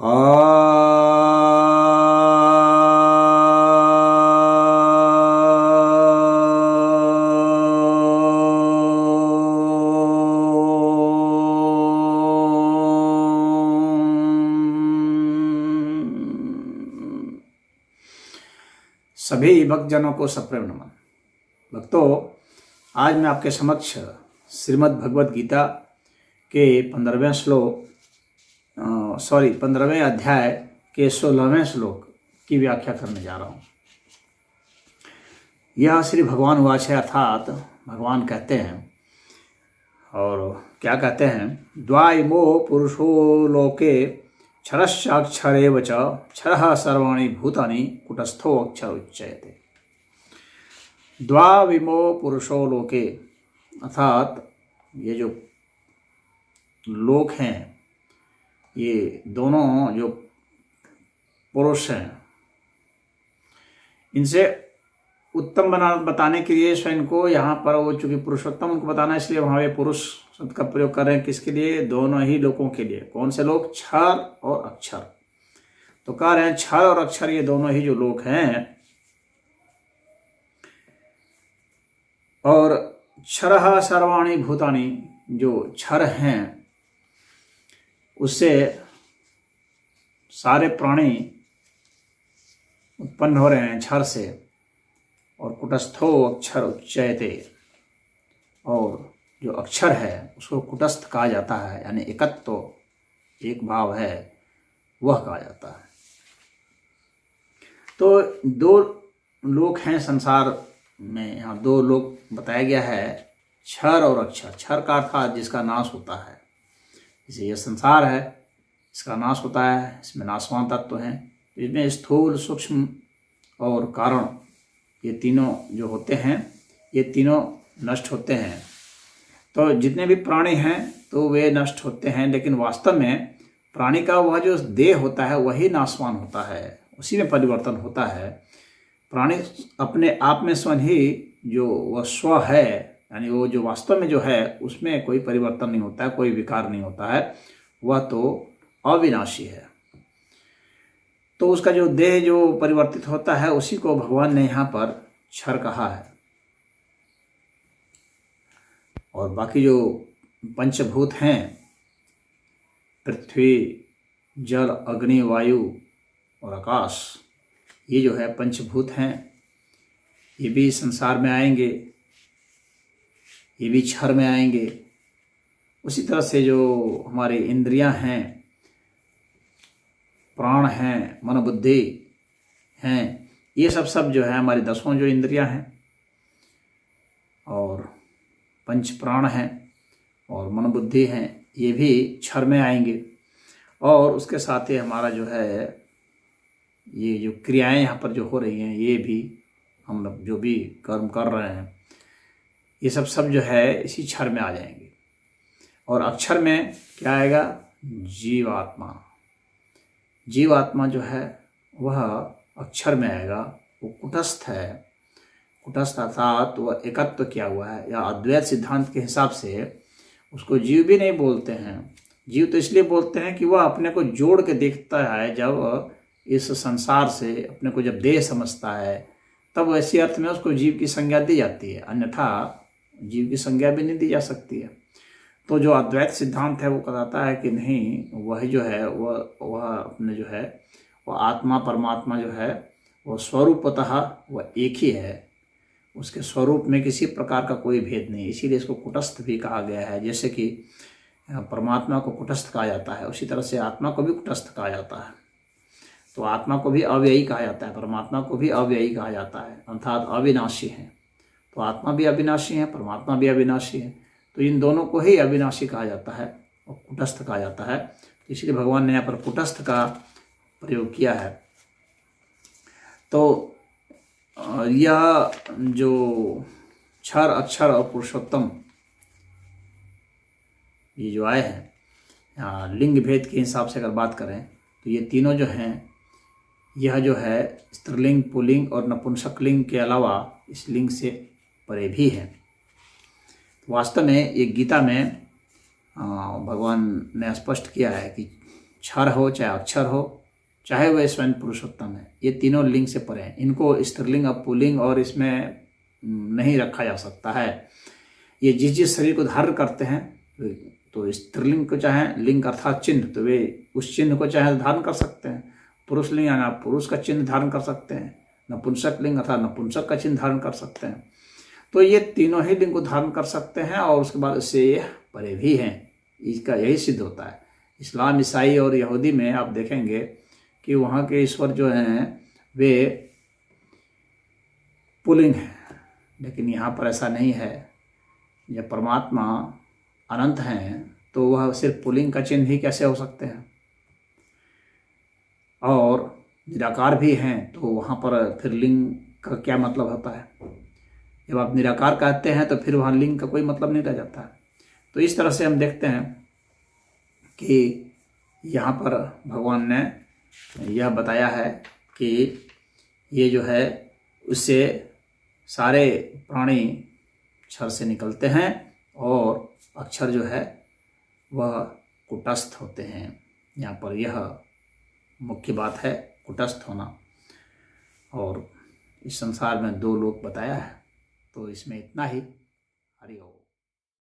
सभी भक्तजनों को सप्रेम नमन। भक्तों, आज मैं आपके समक्ष श्रीमद् भगवद गीता के 15वें अध्याय के 16वें श्लोक की व्याख्या करने जा रहा हूँ। यह श्री भगवान वाच है, अर्थात भगवान कहते हैं, और क्या कहते हैं, द्वाइमो पुरुषो लोके क्षरश्चाक्षरेव च क्षरः सर्वाणि भूतानि कुटस्थो अक्षर उच्यते। द्वाविमो पुरुषो लोके, अर्थात ये जो लोक हैं, ये दोनों जो पुरुष हैं, इनसे उत्तम बताने के लिए स्वयं को यहाँ पर वो चूंकि पुरुषोत्तम उनको बताना, इसलिए वहाँ पे पुरुष शब्द का प्रयोग कर रहे हैं। किसके लिए? दोनों ही लोकों के लिए। कौन से लोक? क्षर और अक्षर। तो कह रहे हैं क्षर और अक्षर ये दोनों ही जो लोक हैं, और क्षरः सर्वाणि भूतानि, जो क्षर हैं उससे सारे प्राणी उत्पन्न हो रहे हैं क्षर से, और कुटस्थो अक्षर उच्यते, और जो अक्षर है उसको कुटस्थ कहा जाता है, यानी एकत्व, एक भाव है, वह कहा जाता है। तो दो लोक हैं संसार में, यहाँ दो लोक बताया गया है, क्षर और अक्षर। क्षर का अर्थात जिसका नाश होता है, जैसे यह संसार है, इसका नाश होता है, इसमें नाशवान तत्व हैं, इसमें स्थूल, सूक्ष्म और कारण, ये तीनों जो होते हैं, ये तीनों नष्ट होते हैं। तो जितने भी प्राणी हैं तो वे नष्ट होते हैं, लेकिन वास्तव में प्राणी का वह जो देह होता है वही नाशवान होता है, उसी में परिवर्तन होता है। प्राणी अपने आप में स्वयं ही जो वह स्व है, यानी वो जो वास्तव में जो है उसमें कोई परिवर्तन नहीं होता है, कोई विकार नहीं होता है, वह तो अविनाशी है। तो उसका जो देह जो परिवर्तित होता है उसी को भगवान ने यहाँ पर क्षर कहा है। और बाकी जो पंचभूत हैं, पृथ्वी, जल, अग्नि, वायु और आकाश, ये जो है पंचभूत हैं, ये भी संसार में आएंगे, ये भी क्षर में आएंगे। उसी तरह से जो हमारी इंद्रियां हैं, प्राण हैं, मन, बुद्धि हैं, ये सब जो है हमारी 10 जो इंद्रियां हैं, और पंच प्राण हैं और मन, बुद्धि हैं, ये भी क्षर में आएंगे। और उसके साथ ही हमारा जो है ये जो क्रियाएं यहाँ पर जो हो रही हैं, ये भी हम लोग जो भी कर्म कर रहे हैं, ये सब जो है इसी क्षर में आ जाएंगे। और अक्षर में क्या आएगा? जीवात्मा। जीवात्मा जो है वह अक्षर में आएगा, वो कुटस्थ है। कुटस्थ अर्थात वह एकत्व किया हुआ है, या अद्वैत सिद्धांत के हिसाब से उसको जीव भी नहीं बोलते हैं। जीव तो इसलिए बोलते हैं कि वह अपने को जोड़ के देखता है, जब इस संसार से अपने को जब देह समझता है, तब वैसी अर्थ में उसको जीव की संज्ञा दी जाती है, अन्यथा जीव की संज्ञा भी नहीं दी जा सकती है। तो जो अद्वैत सिद्धांत है वो कहता है कि नहीं, वह जो है वह अपने जो है वह आत्मा, परमात्मा जो है वह स्वरूपतः वह एक ही है, उसके स्वरूप में किसी प्रकार का कोई भेद नहीं, इसीलिए इसको कुटस्थ भी कहा गया है। जैसे कि परमात्मा को कुटस्थ कहा जाता है, उसी तरह से आत्मा को भी कुटस्थ कहा जाता है। तो आत्मा को भी अव्ययी कहा जाता है, परमात्मा को भी अव्ययी कहा जाता है, अर्थात अविनाशी है। तो आत्मा भी अविनाशी है, परमात्मा भी अविनाशी है, तो इन दोनों को ही अविनाशी कहा जाता है और कुटस्थ कहा जाता है। तो इसलिए भगवान ने यहाँ पर कुटस्थ का प्रयोग किया है। तो यह जो क्षर, अक्षर और पुरुषोत्तम ये जो आए हैं, लिंग भेद के हिसाब से अगर बात करें तो ये तीनों जो हैं, यह जो है स्त्रीलिंग, पुल्लिंग और नपुंसक लिंग के अलावा इस लिंग से परे भी है। वास्तव में ये गीता में भगवान ने स्पष्ट किया है कि क्षर हो चाहे अक्षर हो, चाहे वह स्वयं पुरुषोत्तम है, ये तीनों लिंग से परे हैं। इनको स्त्रीलिंग और पुल्लिंग और इसमें नहीं रखा जा सकता है। ये जिस जिस शरीर को धारण करते हैं, तो स्त्रीलिंग को चाहे लिंग अर्थात चिन्ह, तो वे उस चिन्ह को चाहे धारण कर सकते हैं। पुरुष लिंग यानी आप पुरुष का चिन्ह धारण कर सकते हैं, नपुंसक लिंग अर्थात नपुंसक का चिन्ह धारण कर सकते हैं। तो ये तीनों ही लिंग को धारण कर सकते हैं और उसके बाद उससे ये परे भी हैं। इसका यही सिद्ध होता है। इस्लाम, ईसाई और यहूदी में आप देखेंगे कि वहाँ के ईश्वर जो हैं वे पुल्लिंग हैं, लेकिन यहाँ पर ऐसा नहीं है। जब परमात्मा अनंत हैं तो वह सिर्फ पुल्लिंग का चिन्ह ही कैसे हो सकते हैं, और निराकार भी हैं तो वहाँ पर फिर लिंग का क्या मतलब होता है। जब आप निराकार कहते हैं तो फिर वहाँ लिंग का कोई मतलब नहीं रह जाता है। तो इस तरह से हम देखते हैं कि यहाँ पर भगवान ने यह बताया है कि ये जो है उससे सारे प्राणी क्षर से निकलते हैं और अक्षर जो है वह कुटस्थ होते हैं। यहाँ पर यह मुख्य बात है, कुटस्थ होना। और इस संसार में 2 लोक बताया है, तो इसमें इतना ही। हरि ओम।